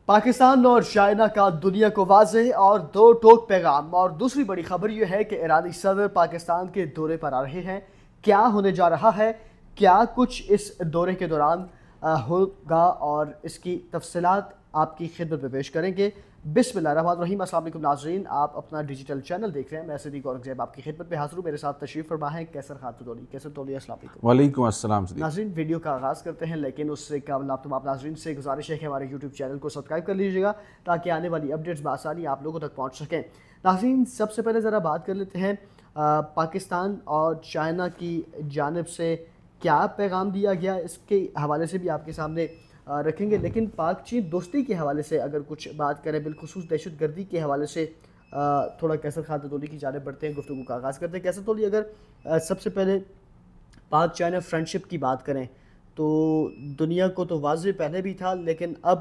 پاکستان اور چائنا کا دنیا کو واضح اور دو ٹوک پیغام۔ اور دوسری بڑی خبر یہ ہے کہ ایرانی صدر پاکستان کے دورے پر آ رہے ہیں۔ کیا ہونے جا رہا ہے، کیا کچھ اس دورے کے دوران ہوگا، اور اس کی تفصیلات آپ کی خدمت میں پیش کریں گے۔ بسم اللہ الرحمن الرحیم۔ السلام علیکم ناظرین، آپ اپنا ڈیجیٹل چینل دیکھ رہے ہیں۔ میں صدیق اورنگزیب آپ کی خدمت میں حاضر ہوں۔ میرے ساتھ تشریف فرما ہے کیسر خاتون تولی۔ کیسر تولی، السلام علیکم۔ وعلیکم السلام صدیق۔ ناظرین، ویڈیو کا آغاز کرتے ہیں، لیکن اس سے قبل آپ تمام ناظرین سے گزارش ہے کہ ہمارے یوٹیوب چینل کو سبسکرائب کر لیجیے گا تاکہ آنے والی اپڈیٹس بآسانی آپ لوگوں تک پہنچ سکیں۔ ناظرین، سب سے پہلے ذرا بات کر لیتے ہیں پاکستان اور چائنا کی جانب سے کیا پیغام دیا گیا، اس کے حوالے سے بھی آپ کے سامنے رکھیں گے۔ لیکن پاک چین دوستی کے حوالے سے اگر کچھ بات کریں، بالخصوص دہشت گردی کے حوالے سے تھوڑا کیسر خاتون تولی کی جانب بڑھتے ہیں، گفتگو کا آغاز کرتے ہیں۔ کیسر تولی، اگر سب سے پہلے پاک چائنا فرینڈشپ کی بات کریں تو دنیا کو تو واضح پہلے بھی تھا، لیکن اب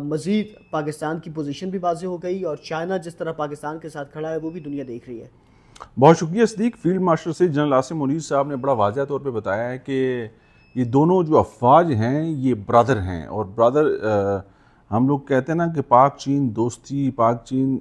مزید پاکستان کی پوزیشن بھی واضح ہو گئی، اور چائنا جس طرح پاکستان کے ساتھ کھڑا ہے وہ بھی دنیا دیکھ رہی ہے۔ بہت شکریہ صدیق۔ فیلڈ مارشل سے جنرل عاصم منیر صاحب نے بڑا واضح طور پہ بتایا ہے کہ یہ دونوں جو افواج ہیں یہ برادر ہیں، اور برادر ہم لوگ کہتے ہیں نا کہ پاک چین دوستی، پاک چین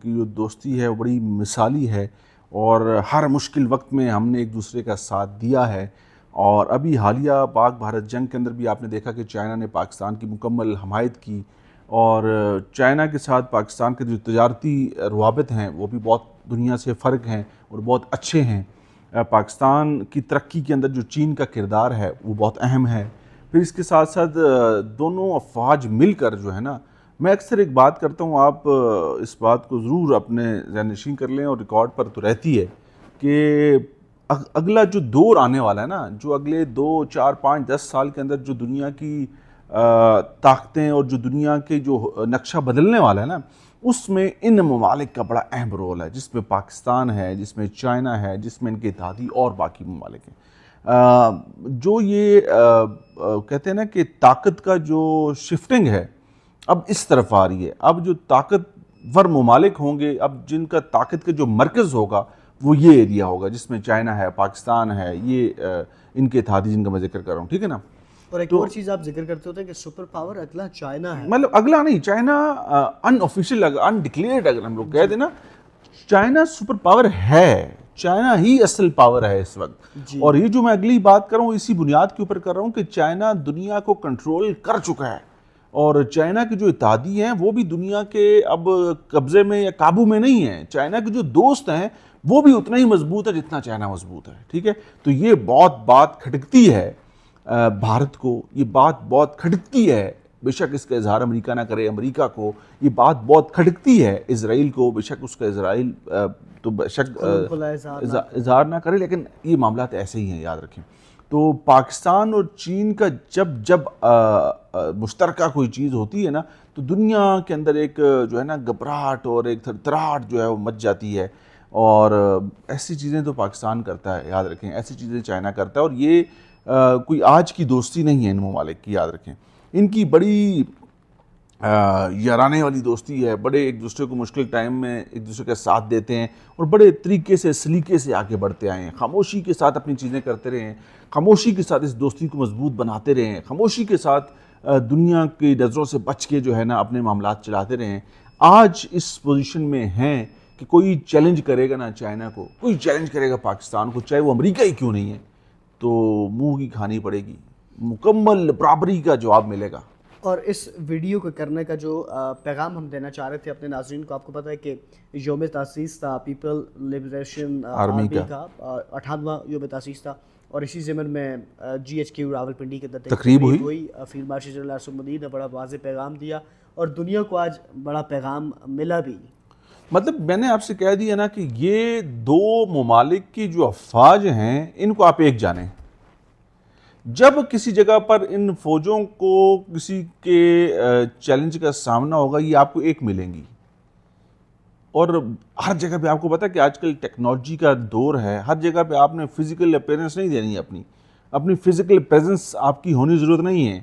کی جو دوستی ہے وہ بڑی مثالی ہے، اور ہر مشکل وقت میں ہم نے ایک دوسرے کا ساتھ دیا ہے۔ اور ابھی حالیہ پاک بھارت جنگ کے اندر بھی آپ نے دیکھا کہ چائنا نے پاکستان کی مکمل حمایت کی، اور چائنا کے ساتھ پاکستان کے جو تجارتی روابط ہیں وہ بھی بہت دنیا سے فرق ہیں اور بہت اچھے ہیں۔ پاکستان کی ترقی کے اندر جو چین کا کردار ہے وہ بہت اہم ہے۔ پھر اس کے ساتھ ساتھ دونوں افواج مل کر جو ہے نا، میں اکثر ایک بات کرتا ہوں، آپ اس بات کو ضرور اپنے ذہن نشین کر لیں، اور ریکارڈ پر تو رہتی ہے کہ اگلا جو دور آنے والا ہے نا، جو اگلے 2 4 5 10 سال کے اندر جو دنیا کی طاقتیں اور جو دنیا کے جو نقشہ بدلنے والا ہے نا، اس میں ان ممالک کا بڑا اہم رول ہے، جس میں پاکستان ہے، جس میں چائنا ہے، جس میں ان کے اتحادی اور باقی ممالک ہیں۔ جو یہ کہتے ہیں نا کہ طاقت کا جو شفٹنگ ہے اب اس طرف آ رہی ہے۔ اب جو طاقتور ممالک ہوں گے، اب جن کا طاقت کا جو مرکز ہوگا وہ یہ ایریا ہوگا، جس میں چائنا ہے، پاکستان ہے، یہ ان کے اتحادی جن کا میں ذکر کر رہا ہوں، ٹھیک ہے نا۔ اور ایک اور چیز آپ ذکر کرتے ہوتے ہیں کہ سپر پاور اگلا چائنا ہے، مطلب اگلا نہیں، China in official, in declared اگر ہم لوگ کہہ دیں نا، چائنا سپر پاور ہے، چائنا ہی اصل پاور ہے اس وقت۔ اور یہ جو میں اگلی بات کر رہا ہوں اسی بنیاد کے اوپر کر رہا ہوں کہ چائنا دنیا کو کنٹرول کر چکا ہے، اور چائنا کے جو اتحادی ہیں وہ بھی دنیا کے اب قبضے میں یا قابو میں نہیں ہیں۔ چائنا کے جو دوست ہیں وہ بھی اتنا ہی مضبوط ہے جتنا چائنا مضبوط ہے، ٹھیک ہے۔ تو یہ بات کھٹکتی ہے بھارت کو، یہ بات بہت کھٹکتی ہے، بے شک اس کا اظہار امریکہ نہ کرے، امریکہ کو یہ بات بہت کھٹکتی ہے، اسرائیل کو بے شک اس کا اسرائیل تو بے شک اظہار نہ کرے، لیکن یہ معاملات ایسے ہی ہیں، یاد رکھیں۔ تو پاکستان اور چین کا جب مشترکہ کوئی چیز ہوتی ہے نا، تو دنیا کے اندر ایک جو ہے نا گھبراہٹ اور ایک تھرتھراہٹ جو ہے وہ مچ جاتی ہے، اور ایسی چیزیں تو پاکستان کرتا ہے، یاد رکھیں، ایسی چیزیں چائنا کرتا ہے، اور یہ کوئی آج کی دوستی نہیں ہے ان ممالک کی، یاد رکھیں۔ ان کی بڑی یارانے والی دوستی ہے، بڑے ایک دوسرے کو مشکل ٹائم میں ایک دوسرے کا ساتھ دیتے ہیں، اور بڑے طریقے سے سلیقے سے آگے بڑھتے آئے ہیں، خاموشی کے ساتھ اپنی چیزیں کرتے رہے ہیں، خاموشی کے ساتھ اس دوستی کو مضبوط بناتے رہے ہیں، خاموشی کے ساتھ دنیا کی نظروں سے بچ کے جو ہے نا اپنے معاملات چلاتے رہے ہیں۔ آج اس پوزیشن میں ہیں کہ کوئی چیلنج کرے گا نا چائنا کو، کوئی چیلنج کرے گا پاکستان کو، چاہے وہ امریکہ ہی کیوں نہیں ہے، تو منہ کی کھانی پڑے گی، مکمل برابری کا جواب ملے گا۔ اور اس ویڈیو کو کرنے کا جو پیغام ہم دینا چاہ رہے تھے اپنے ناظرین کو، آپ کو پتہ ہے کہ یوم تاسیس تھا پیپل لبریشن آرمی کا، 58واں یوم تاسیس تھا، اور اسی ضمن میں GHQ راولپنڈی کے اندر تقریب ہوئی۔ Field marshal general Asim Munir نے بڑا واضح پیغام دیا، اور دنیا کو آج بڑا پیغام ملا بھی۔ مطلب میں نے آپ سے کہہ دیا نا کہ یہ دو ممالک کی جو افواج ہیں ان کو آپ ایک جانیں۔ جب کسی جگہ پر ان فوجوں کو کسی کے چیلنج کا سامنا ہوگا، یہ آپ کو ایک ملیں گی، اور ہر جگہ پہ آپ کو پتہ ہے کہ آج کل ٹیکنالوجی کا دور ہے، ہر جگہ پہ آپ نے فزیکل اپیرنس نہیں دینی، اپنی فزیکل پریزنس آپ کی ہونی ضرورت نہیں ہے،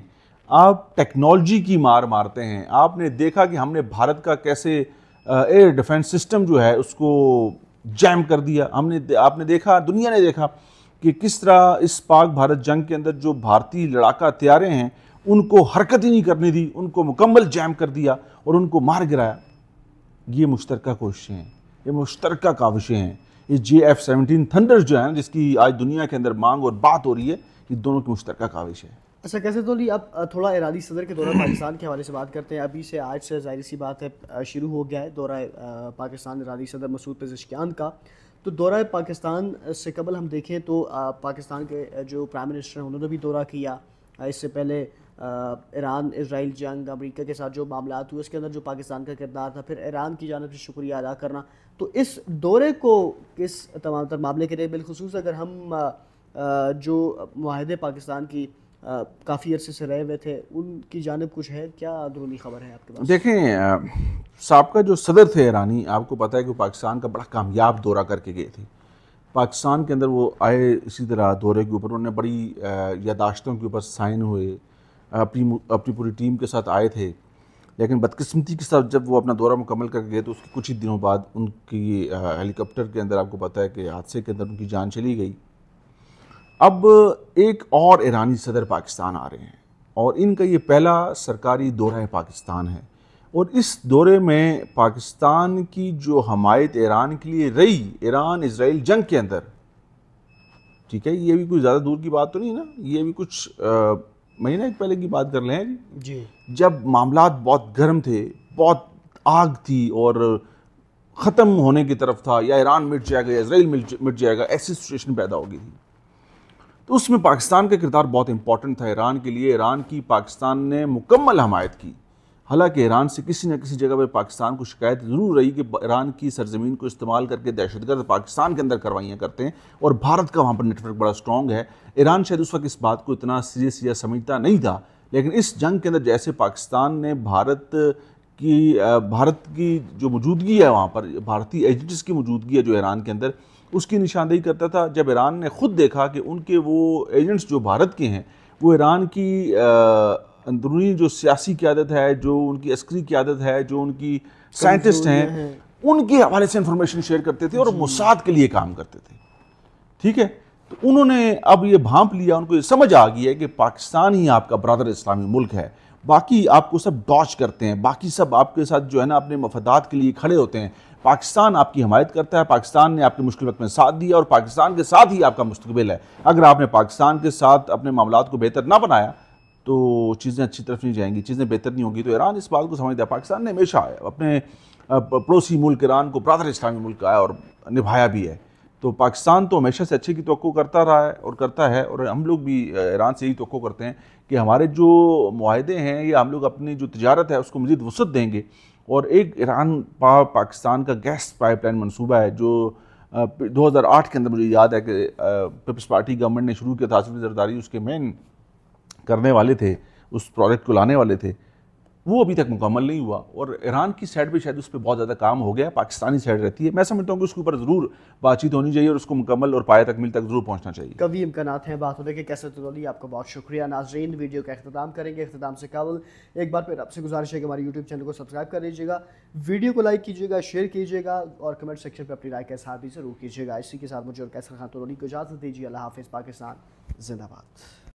آپ ٹیکنالوجی کی مار مارتے ہیں۔ آپ نے دیکھا کہ ہم نے بھارت کا کیسے ایئر ڈیفنس سسٹم جو ہے اس کو جیم کر دیا، آپ نے دیکھا، دنیا نے دیکھا کہ کس طرح اس پاک بھارت جنگ کے اندر جو بھارتی لڑاکا ہتھیاریں ہیں ان کو حرکت ہی نہیں کرنے دی, ان کو مکمل جیم کر دیا اور ان کو مار گرایا. یہ مشترکہ کوششیں ہیں, یہ مشترکہ کاوشیں ہیں. یہ JF-17 تھنڈر جو ہے جس کی آج دنیا کے اندر مانگ اور بات ہو رہی ہے, یہ دونوں کی مشترکہ کاوش ہے. اچھا کیسے تو لی اب تھوڑا ایرانی صدر کے دورہ پاکستان کے حوالے سے بات کرتے ہیں. ابھی سے آج سے ظاہر سی بات ہے شروع ہو گیا ہے دورہ پاکستان ایرانی صدر مسعود پزشکیان کا. تو دورہ پاکستان سے قبل ہم دیکھیں تو پاکستان کے جو پرائم منسٹر ہیں انہوں نے بھی دورہ کیا. اس سے پہلے ایران اسرائیل جنگ, امریکہ کے ساتھ جو معاملات ہوئے اس کے اندر جو پاکستان کا کردار تھا, پھر ایران کی جانب سے شکریہ ادا کرنا. تو اس دورے کو کس تمام تر معاملے کے لیے بالخصوص اگر ہم جو معاہدے پاکستان کی کافی عرصے سے رہے ہوئے تھے ان کی جانب کچھ ہے, کیا اندرونی خبر ہے آپ کے پاس؟ دیکھیں سابقہ جو صدر تھے ایرانی, آپ کو پتہ ہے کہ پاکستان کا بڑا کامیاب دورہ کر کے گئے تھے. پاکستان کے اندر وہ آئے اسی طرح دورے کے اوپر, انہوں نے بڑی یاداشتوں کے اوپر سائن ہوئے, اپنی پوری ٹیم کے ساتھ آئے تھے. لیکن بدقسمتی کے ساتھ جب وہ اپنا دورہ مکمل کر کے گئے تو اس کے کچھ ہی دنوں بعد ان کی ہیلی کاپٹر کے اندر آپ کو پتہ ہے کہ حادثے کے اندر ان کی جان چلی گئی. اب ایک اور ایرانی صدر پاکستان آ رہے ہیں اور ان کا یہ پہلا سرکاری دورہ پاکستان ہے, اور اس دورے میں پاکستان کی جو حمایت ایران کے لیے رہی ایران اسرائیل جنگ کے اندر, ٹھیک ہے, یہ بھی کوئی زیادہ دور کی بات تو نہیں نا, یہ بھی کچھ مہینہ ایک پہلے کی بات کر لیں جی, جب معاملات بہت گرم تھے, بہت آگ تھی اور ختم ہونے کی طرف تھا, یا ایران مٹ جائے گا یا اسرائیل مٹ جائے گا, ایسی سچویشن پیدا ہو گئی تھی. تو اس میں پاکستان کا کردار بہت امپورٹنٹ تھا ایران کے لیے. ایران کی پاکستان نے مکمل حمایت کی. حالانکہ ایران سے کسی نہ کسی جگہ پہ پاکستان کو شکایت ضرور رہی کہ ایران کی سرزمین کو استعمال کر کے دہشت گرد پاکستان کے اندر کاروائیاں کرتے ہیں, اور بھارت کا وہاں پر نیٹ ورک بڑا اسٹرانگ ہے. ایران شاید اس وقت اس بات کو اتنا سیریس یا سمجھتا نہیں تھا, لیکن اس جنگ کے اندر جیسے پاکستان نے بھارت کی جو موجودگی ہے وہاں پر, بھارتی ایجنٹس کی موجودگی ہے جو ایران کے اندر, اس کی نشاندہی کرتا تھا. جب ایران نے خود دیکھا کہ ان کے وہ ایجنٹس جو بھارت کے ہیں وہ ایران کی اندرونی جو سیاسی قیادت ہے, جو ان کی عسکری قیادت ہے, جو ان کی سائنٹسٹ ہیں, ان کے حوالے سے انفارمیشن شیئر کرتے تھے اور موساد کے لیے کام کرتے تھے, ٹھیک ہے, تو انہوں نے اب یہ بھانپ لیا, ان کو یہ سمجھ آ گئی ہے کہ پاکستان ہی آپ کا برادر اسلامی ملک ہے, باقی آپ کو سب ڈاچ کرتے ہیں, باقی سب آپ کے ساتھ جو ہے نا اپنے مفادات کے لیے کھڑے ہوتے ہیں. پاکستان آپ کی حمایت کرتا ہے, پاکستان نے آپ کے مشکل وقت میں ساتھ دیا اور پاکستان کے ساتھ ہی آپ کا مستقبل ہے. اگر آپ نے پاکستان کے ساتھ اپنے معاملات کو بہتر نہ بنایا تو چیزیں اچھی طرف نہیں جائیں گی, چیزیں بہتر نہیں ہوں گی. تو ایران اس بات کو سمجھتا ہے, پاکستان نے ہمیشہ اپنے پڑوسی ملک ایران کو برادر اسلامی ملک کہا ہے اور نبھایا بھی ہے. تو پاکستان تو ہمیشہ سے اچھے کی توقع کرتا رہا ہے اور کرتا ہے, اور ہم لوگ بھی ایران سے یہی توقع کرتے ہیں کہ ہمارے جو معاہدے ہیں یا ہم لوگ اپنی جو تجارت ہے اس کو مزید وسعت دیں گے. اور ایک ایران پاکستان کا گیس پائپ لائن منصوبہ ہے جو 2008 کے اندر مجھے یاد ہے کہ پیپلز پارٹی گورنمنٹ نے شروع کیا تھا, آصف علی زرداری اس کے مین کرنے والے تھے, اس پروجیکٹ کو لانے والے تھے, وہ ابھی تک مکمل نہیں ہوا. اور ایران کی سائڈ پہ شاید اس پہ بہت زیادہ کام ہو گیا, پاکستانی سائڈ رہتی ہے. میں سمجھتا ہوں کہ اس کے اوپر ضرور بات چیت ہونی چاہیے اور اس کو مکمل اور پایہ تکمیل تک ضرور پہنچنا چاہیے. کبھی امکانات ہیں بات ہونے کے. کیسے تو آپ کا بہت شکریہ. ناظرین ویڈیو کا اختتام کریں گے, اختتام سے قبل ایک بار پھر آپ سے گزارش ہے کہ ہمارے یوٹیوب چینل کو سبسکرائب کر لیجیے گا, ویڈیو کو لائک کیجیے گا, شیئر کیجیے گا اور کمنٹ سیکشن پہ اپنی رائے کا اظہار بھی ضرور کیجیے گا. اسی کے ساتھ مجھے اور کیسر خان تورانی کو اجازت دیجیے. اللہ حافظ. پاکستان زندہ باد.